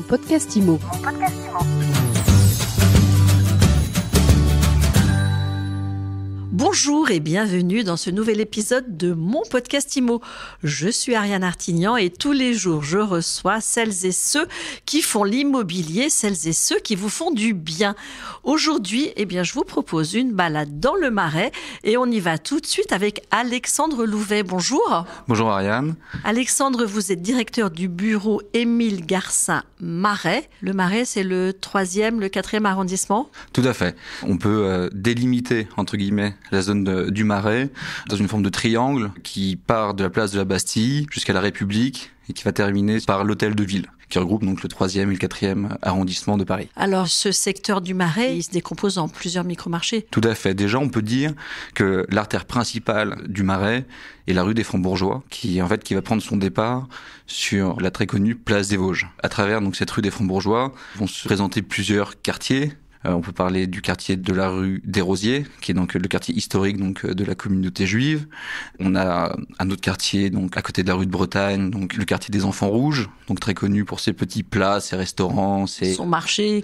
Mon podcast IMO. Bonjour et bienvenue dans ce nouvel épisode de mon podcast IMO. Je suis Ariane Artignan et tous les jours je reçois celles et ceux qui font l'immobilier, celles et ceux qui vous font du bien. Aujourd'hui, je vous propose une balade dans le Marais et on y va tout de suite avec Alexandre Louvet. Bonjour. Bonjour Ariane. Alexandre, vous êtes directeur du bureau Émile Garcin Marais. Le Marais, c'est le 3e, le 4e arrondissement ? Tout à fait. On peut délimiter, entre guillemets, la zone du Marais dans une forme de triangle qui part de la place de la Bastille jusqu'à la République et qui va terminer par l'Hôtel de Ville, qui regroupe donc le 3e et le 4e arrondissement de Paris. Alors, ce secteur du Marais, il se décompose en plusieurs micromarchés. Tout à fait. Déjà, on peut dire que l'artère principale du Marais est la rue des Francs-Bourgeois, qui va prendre son départ sur la très connue place des Vosges. À travers donc cette rue des Francs-Bourgeois vont se présenter plusieurs quartiers. On peut parler du quartier de la rue des Rosiers, qui est donc le quartier historique de la communauté juive. On a un autre quartier donc à côté de la rue de Bretagne, donc le quartier des Enfants Rouges, donc très connu pour ses petits plats, ses restaurants, son marché,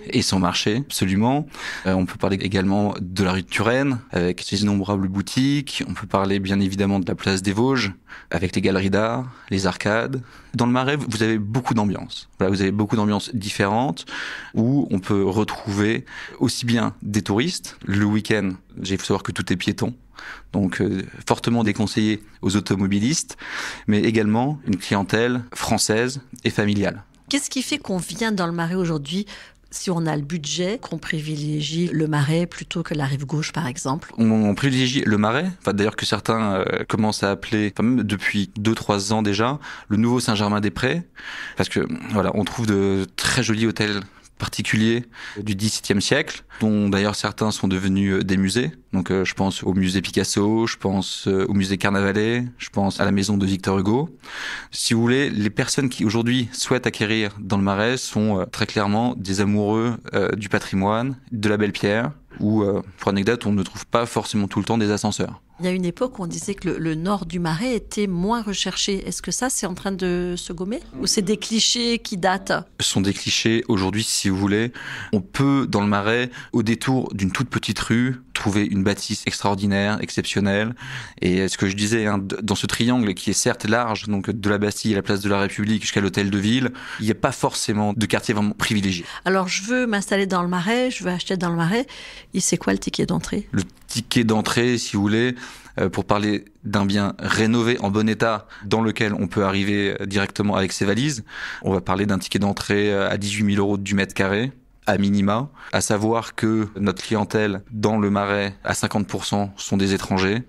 absolument. On peut parler également de la rue de Turenne avec ses innombrables boutiques. On peut parler bien évidemment de la place des Vosges avec les galeries d'art, les arcades. Dans le Marais, vous avez beaucoup d'ambiances. Vous avez beaucoup d'ambiances différentes où on peut retrouver aussi bien des touristes. Le week-end, il faut savoir que tout est piéton, donc fortement déconseillé aux automobilistes, mais également une clientèle française et familiale. Qu'est-ce qui fait qu'on vient dans le Marais aujourd'hui ? Si on a le budget, qu'on privilégie le Marais plutôt que la rive gauche, par exemple. On privilégie le Marais, d'ailleurs que certains commencent à appeler, même depuis 2-3 ans déjà, le nouveau Saint-Germain-des-Prés, parce que on trouve de très jolis hôtels particuliers du XVIIe siècle, dont d'ailleurs certains sont devenus des musées. Donc je pense au musée Picasso, je pense au musée Carnavalet, je pense à la maison de Victor Hugo. Si vous voulez, les personnes qui aujourd'hui souhaitent acquérir dans le Marais sont très clairement des amoureux du patrimoine, de la belle pierre, où, pour anecdote, on ne trouve pas forcément tout le temps des ascenseurs. Il y a une époque où on disait que le nord du Marais était moins recherché. Est-ce que ça, c'est en train de se gommer ? Ou c'est des clichés qui datent ? Ce sont des clichés. Aujourd'hui, si vous voulez, on peut, dans le Marais, au détour d'une toute petite rue, trouver une bâtisse extraordinaire, exceptionnelle. Et ce que je disais, dans ce triangle qui est certes large, donc de la Bastille à la place de la République jusqu'à l'Hôtel de Ville, il n'y a pas forcément de quartier vraiment privilégié. Alors, je veux m'installer dans le Marais, je veux acheter dans le Marais. Et c'est quoi le ticket d'entrée ? Le ticket d'entrée, si vous voulez, pour parler d'un bien rénové en bon état dans lequel on peut arriver directement avec ses valises, on va parler d'un ticket d'entrée à 18 000 € du mètre carré, à minima. À savoir que notre clientèle dans le Marais, à 50%, sont des étrangers.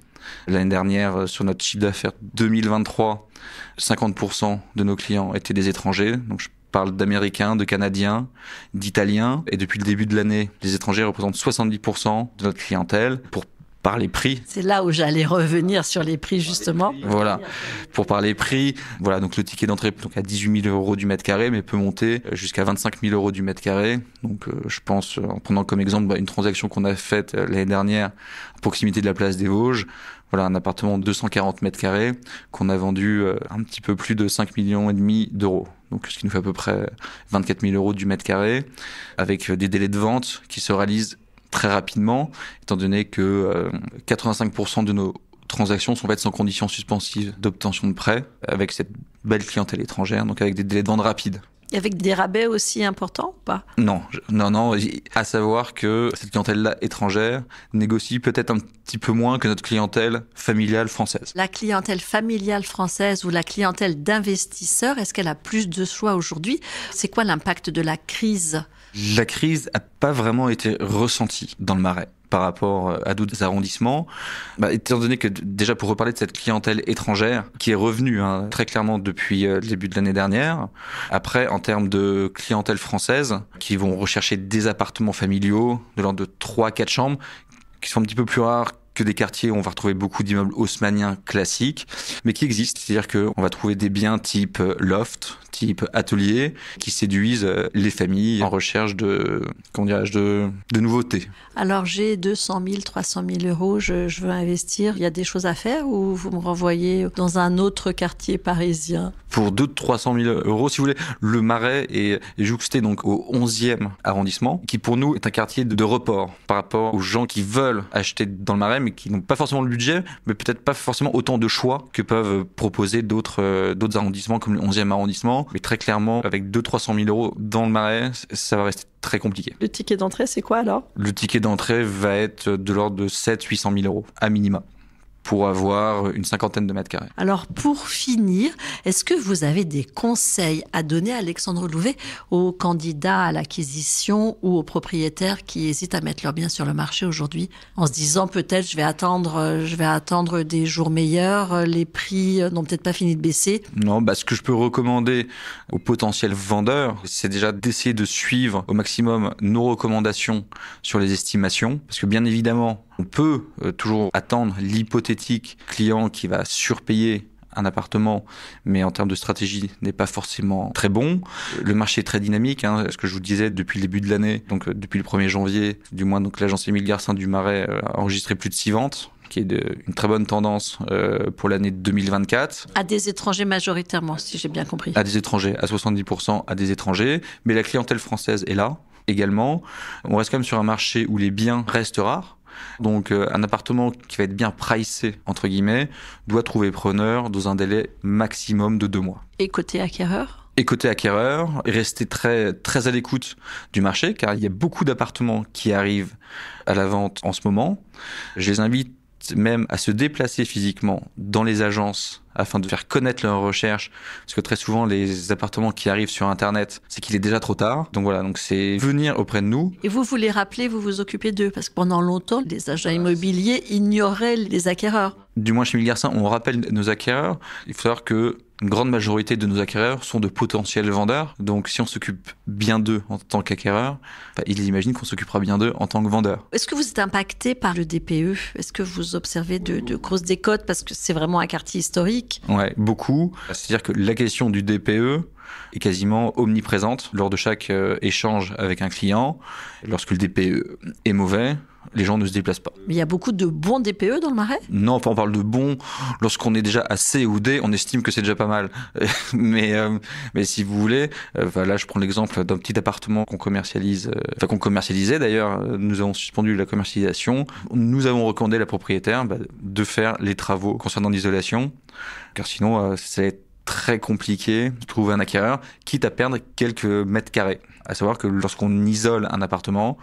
L'année dernière, sur notre chiffre d'affaires 2023, 50% de nos clients étaient des étrangers. Donc je parle d'Américains, de Canadiens, d'Italiens. Et depuis le début de l'année, les étrangers représentent 70% de notre clientèle. Pour parler prix. C'est là où j'allais revenir sur les prix, justement. Voilà. Pour parler prix, donc le ticket d'entrée donc à 18 000 € du mètre carré, mais peut monter jusqu'à 25 000 € du mètre carré. Donc je pense, en prenant comme exemple une transaction qu'on a faite l'année dernière à proximité de la place des Vosges, un appartement de 240 mètres carrés qu'on a vendu un petit peu plus de 5,5 millions d'euros. Donc ce qui nous fait à peu près 24 000 € du mètre carré, avec des délais de vente qui se réalisent très rapidement, étant donné que 85% de nos transactions sont faites sans conditions suspensives d'obtention de prêt, avec cette belle clientèle étrangère, donc avec des délais de vente rapides. Et avec des rabais aussi importants ou pas ? Non. À savoir que cette clientèle-là étrangère négocie peut-être un petit peu moins que notre clientèle familiale française. La clientèle familiale française ou la clientèle d'investisseurs, est-ce qu'elle a plus de choix aujourd'hui ? C'est quoi l'impact de la crise ? La crise n'a pas vraiment été ressentie dans le Marais par rapport à d'autres arrondissements, étant donné que déjà pour reparler de cette clientèle étrangère qui est revenue très clairement depuis le début de l'année dernière, après en termes de clientèle française qui vont rechercher des appartements familiaux de l'ordre de 3-4 chambres qui sont un petit peu plus rares que des quartiers où on va retrouver beaucoup d'immeubles haussmanniens classiques, mais qui existent. C'est-à-dire qu'on va trouver des biens type loft, type atelier, qui séduisent les familles en recherche de nouveautés. Alors j'ai 200 000, 300 000 euros, je veux investir. Il y a des choses à faire ou vous me renvoyez dans un autre quartier parisien? Pour 200 000 à 300 000 euros, si vous voulez, le Marais est jouxté donc au 11e arrondissement, qui pour nous est un quartier de report par rapport aux gens qui veulent acheter dans le Marais, mais qui n'ont pas forcément le budget, mais peut-être pas forcément autant de choix que peuvent proposer d'autres arrondissements comme le 11e arrondissement. Mais très clairement, avec 200 000 à 300 000 euros dans le Marais, ça va rester très compliqué. Le ticket d'entrée, c'est quoi alors? Le ticket d'entrée va être de l'ordre de 700 000 à 800 000 euros, à minima, pour avoir une 50aine de mètres carrés. Alors pour finir, est-ce que vous avez des conseils à donner, Alexandre Louvet, aux candidats à l'acquisition ou aux propriétaires qui hésitent à mettre leurs biens sur le marché aujourd'hui, en se disant peut-être je vais attendre des jours meilleurs, les prix n'ont peut-être pas fini de baisser? Non, ce que je peux recommander aux potentiels vendeurs, c'est déjà d'essayer de suivre au maximum nos recommandations sur les estimations, parce que bien évidemment, on peut toujours attendre l'hypothétique client qui va surpayer un appartement, mais en termes de stratégie n'est pas forcément très bon. Le marché est très dynamique, ce que je vous disais depuis le début de l'année, donc depuis le 1er janvier, du moins donc l'agence Émile Garcin du Marais a enregistré plus de 6 ventes, qui est une très bonne tendance pour l'année 2024. À des étrangers majoritairement, si j'ai bien compris. À des étrangers, à 70% à des étrangers, mais la clientèle française est là également. On reste quand même sur un marché où les biens restent rares. Donc un appartement qui va être bien pricé, entre guillemets, doit trouver preneur dans un délai maximum de 2 mois. Et côté acquéreur ? Et côté acquéreur, rester très, très à l'écoute du marché, car il y a beaucoup d'appartements qui arrivent à la vente en ce moment. Je les invite même à se déplacer physiquement dans les agences afin de faire connaître leurs recherches, parce que très souvent les appartements qui arrivent sur Internet, c'est qu'il est déjà trop tard. Donc voilà, donc c'est venir auprès de nous. Et vous les rappelez, vous vous occupez d'eux, parce que pendant longtemps, les agents immobiliers ignoraient les acquéreurs. Du moins chez Émile Garcin, on rappelle nos acquéreurs. Il faut savoir que une grande majorité de nos acquéreurs sont de potentiels vendeurs. Donc si on s'occupe bien d'eux en tant qu'acquéreurs, ils imaginent qu'on s'occupera bien d'eux en tant que vendeurs. Est-ce que vous êtes impacté par le DPE ? Est-ce que vous observez de grosses décotes, parce que c'est vraiment un quartier historique ? Ouais, beaucoup. C'est-à-dire que la question du DPE est quasiment omniprésente lors de chaque échange avec un client. Lorsque le DPE est mauvais, les gens ne se déplacent pas. Mais il y a beaucoup de bons DPE dans le Marais ? Non, enfin on parle de bons. Lorsqu'on est déjà à C ou D, on estime que c'est déjà pas mal. mais si vous voulez, là je prends l'exemple d'un petit appartement qu'on commercialise, qu'on commercialisait d'ailleurs. Nous avons suspendu la commercialisation. Nous avons recommandé à la propriétaire de faire les travaux concernant l'isolation, car sinon ça va être très compliqué de trouver un acquéreur, quitte à perdre quelques mètres carrés. À savoir que lorsqu'on isole un appartement,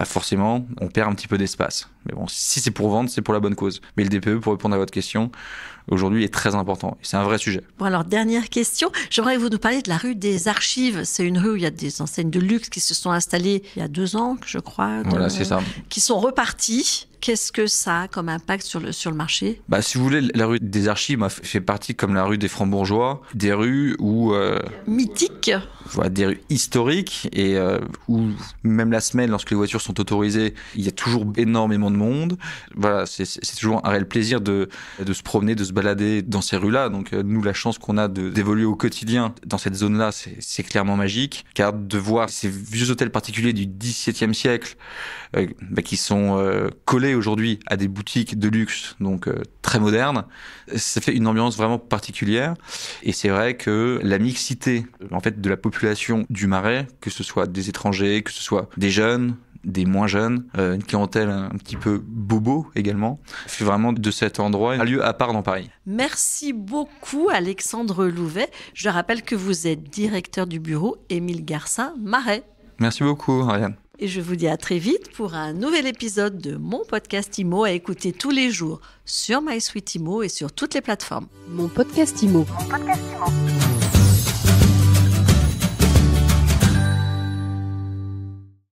forcément, on perd un petit peu d'espace. Mais bon, si c'est pour vendre, c'est pour la bonne cause. Mais le DPE, pour répondre à votre question, aujourd'hui est très important. Et c'est un vrai sujet. Bon, alors, dernière question. J'aimerais que vous nous parliez de la rue des Archives. C'est une rue où il y a des enseignes de luxe qui se sont installées il y a 2 ans, je crois. Voilà, c'est ça. Qui sont reparties. Qu'est-ce que ça a comme impact sur le marché ? Si vous voulez, la rue des Archives fait partie, comme la rue des Francs-Bourgeois, des rues où... mythiques. Voilà, des rues historiques et où même la semaine, lorsque les voitures sont autorisées, il y a toujours énormément de monde. Voilà, c'est toujours un réel plaisir de se promener, de se balader dans ces rues-là. Donc nous, la chance qu'on a d'évoluer au quotidien dans cette zone-là, c'est clairement magique. Car de voir ces vieux hôtels particuliers du XVIIe siècle qui sont collés aujourd'hui à des boutiques de luxe, donc très modernes, ça fait une ambiance vraiment particulière. Et c'est vrai que la mixité en fait de la population du Marais, que ce soit des étrangers, que ce soit des jeunes, des moins jeunes, une clientèle un petit peu bobo également, fait vraiment de cet endroit un lieu à part dans Paris. Merci beaucoup Alexandre Louvet. Je rappelle que vous êtes directeur du bureau Émile Garcin Marais. Merci beaucoup Ariane. Et je vous dis à très vite pour un nouvel épisode de mon podcast IMO à écouter tous les jours sur MySuite IMO et sur toutes les plateformes. Mon podcast IMO.